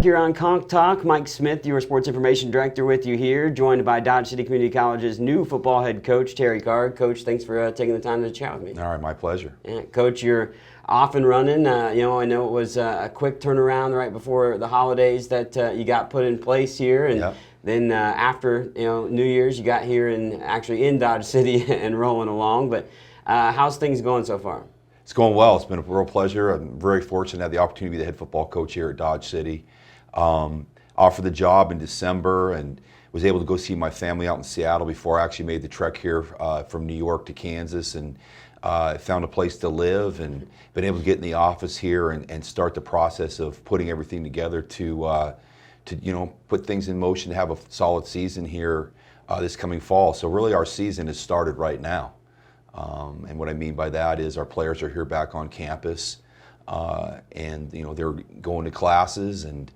Here on CONQ Talk, Mike Smith, your sports information director, with you here, joined by Dodge City Community College's new football head coach, Terry Karg. Coach, thanks for taking the time to chat with me. All right, my pleasure. Yeah, Coach, you're off and running. I know it was a quick turnaround right before the holidays that you got put in place here, and Yep. then after New Year's, you got here and actually in Dodge City and rolling along. But how's things going so far? It's going well. It's been a real pleasure. I'm very fortunate to have the opportunity to be the head football coach here at Dodge City. Offered the job in December and was able to go see my family out in Seattle before I actually made the trek here from New York to Kansas, and found a place to live and been able to get in the office here and start the process of putting everything together to put things in motion to have a solid season here this coming fall. So really our season has started right now. And what I mean by that is our players are here back on campus, and they're going to classes, and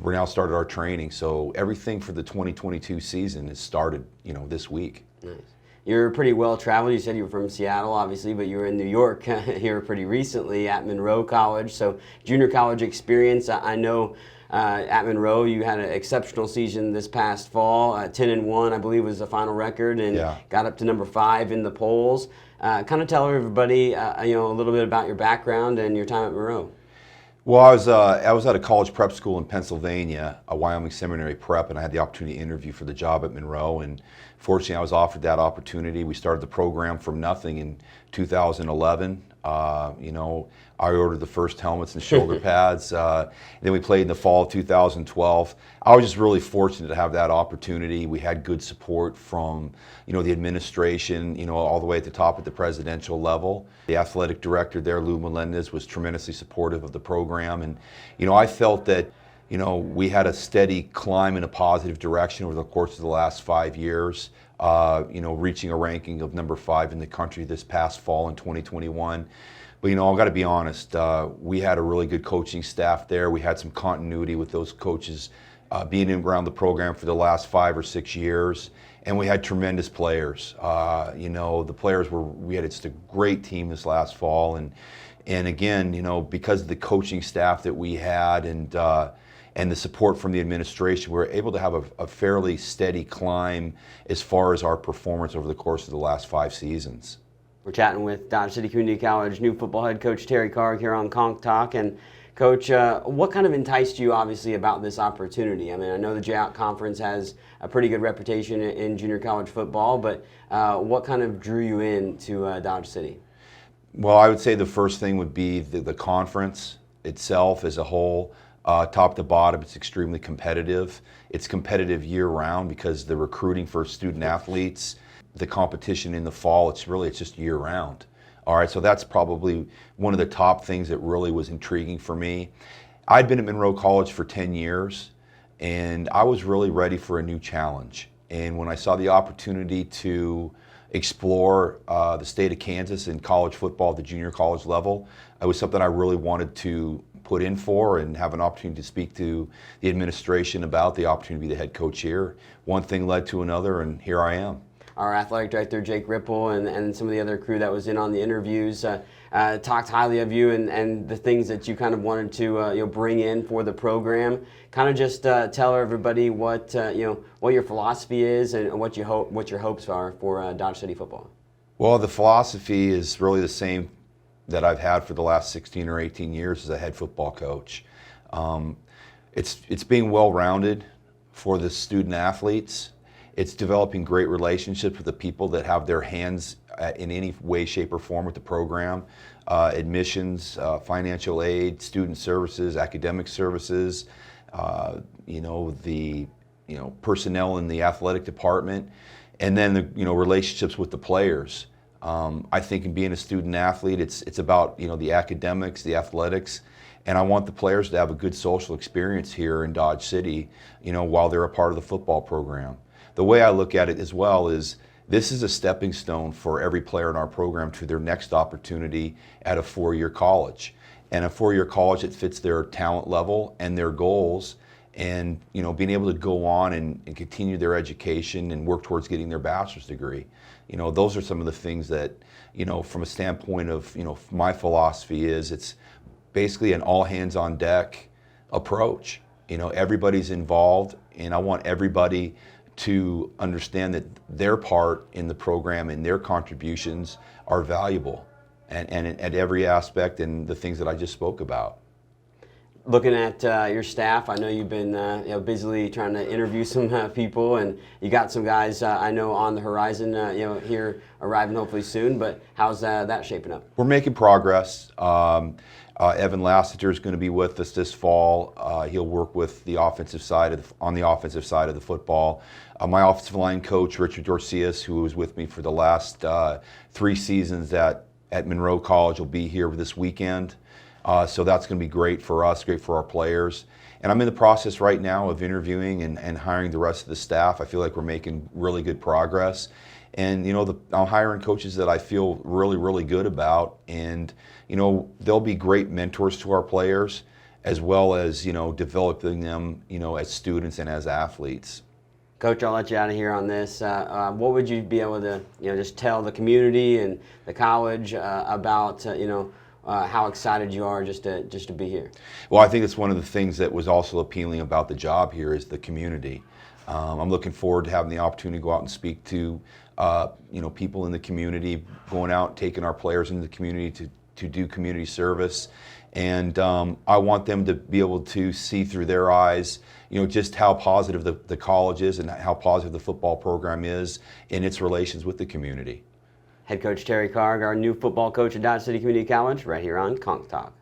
we're now started our training. So everything for the 2022 season has started this week. Nice. You're pretty well traveled. You said you were from Seattle, obviously, but you were in New York here pretty recently at Monroe College. So junior college experience. I know at Monroe you had an exceptional season this past fall. 10-1, I believe, was the final record, and got up to number 5 in the polls. Kind of tell everybody a little bit about your background and your time at Monroe. Well, I was at a college prep school in Pennsylvania, a Wyoming Seminary Prep, and I had the opportunity to interview for the job at Monroe. And fortunately, I was offered that opportunity. We started the program from nothing in 2011. I ordered the first helmets and shoulder pads. Then we played in the fall of 2012. I was just really fortunate to have that opportunity. We had good support from, the administration, all the way at the top at the presidential level. The athletic director there, Lou Melendez, was tremendously supportive of the program. And, I felt that, we had a steady climb in a positive direction over the course of the last 5 years. Reaching a ranking of number 5 in the country this past fall in 2021. But, I've got to be honest, we had a really good coaching staff there. We had some continuity with those coaches being around the program for the last 5 or 6 years. And we had tremendous players. The players we had just a great team this last fall. And again, because of the coaching staff that we had and the support from the administration, we were able to have a fairly steady climb as far as our performance over the course of the last 5 seasons. We're chatting with Dodge City Community College new football head coach Terry Karg here on CONQ Talk. And Coach, what kind of enticed you, obviously, about this opportunity? I mean, I know the J-Out Conference has a pretty good reputation in junior college football, but what kind of drew you in to Dodge City? Well, I would say the first thing would be the conference itself as a whole. Top to bottom, it's extremely competitive. It's competitive year-round because the recruiting for student athletes, the competition in the fall, it's just year-round. All right, so that's probably one of the top things that really was intriguing for me. I'd been at Monroe College for 10 years, and I was really ready for a new challenge. And when I saw the opportunity to explore the state of Kansas in college football at the junior college level, it was something I really wanted to put in for and have an opportunity to speak to the administration about the opportunity to be the head coach here. One thing led to another, and here I am. Our athletic director, Jake Ripple, and some of the other crew that was in on the interviews talked highly of you and the things that you kind of wanted to bring in for the program. Kind of just tell everybody what your philosophy is and what your hopes are for Dodge City football. Well, the philosophy is really the same that I've had for the last 16 or 18 years as a head football coach. It's being well-rounded for the student athletes. It's developing great relationships with the people that have their hands in any way, shape, or form with the program. Admissions, financial aid, student services, academic services, the personnel in the athletic department, and then the relationships with the players. I think in being a student athlete, it's about the academics, the athletics, and I want the players to have a good social experience here in Dodge City, while they're a part of the football program. The way I look at it as well is this is a stepping stone for every player in our program to their next opportunity at a 4-year college. And a 4-year college that fits their talent level and their goals, and being able to go on and continue their education and work towards getting their bachelor's degree. Those are some of the things that, from a standpoint of, my philosophy is it's basically an all hands on deck approach. You know, everybody's involved, and I want everybody to understand that their part in the program and their contributions are valuable, and at every aspect and the things that I just spoke about. Looking at your staff, I know you've been busily trying to interview some people, and you got some guys I know on the horizon, here arriving hopefully soon. But how's that shaping up? We're making progress. Evan Lassiter is going to be with us this fall. He'll work with the offensive side on the offensive side of the football. My offensive line coach, Richard Dorcius, who was with me for the last 3 seasons at Monroe College, will be here this weekend. So that's going to be great for us, great for our players. And I'm in the process right now of interviewing and hiring the rest of the staff. I feel like we're making really good progress. And, I'm hiring coaches that I feel really, really good about. And, they'll be great mentors to our players, as well as, developing them, as students and as athletes. Coach, I'll let you out of here on this. What would you be able to, just tell the community and the college about, how excited you are just to be here? Well, I think it's one of the things that was also appealing about the job here is the community. I'm looking forward to having the opportunity to go out and speak to, people in the community, going out, taking our players into the community to do community service. And I want them to be able to see through their eyes, just how positive the college is and how positive the football program is in its relations with the community. Head coach Terry Karg, our new football coach at Dodge City Community College, right here on CONQ Talk.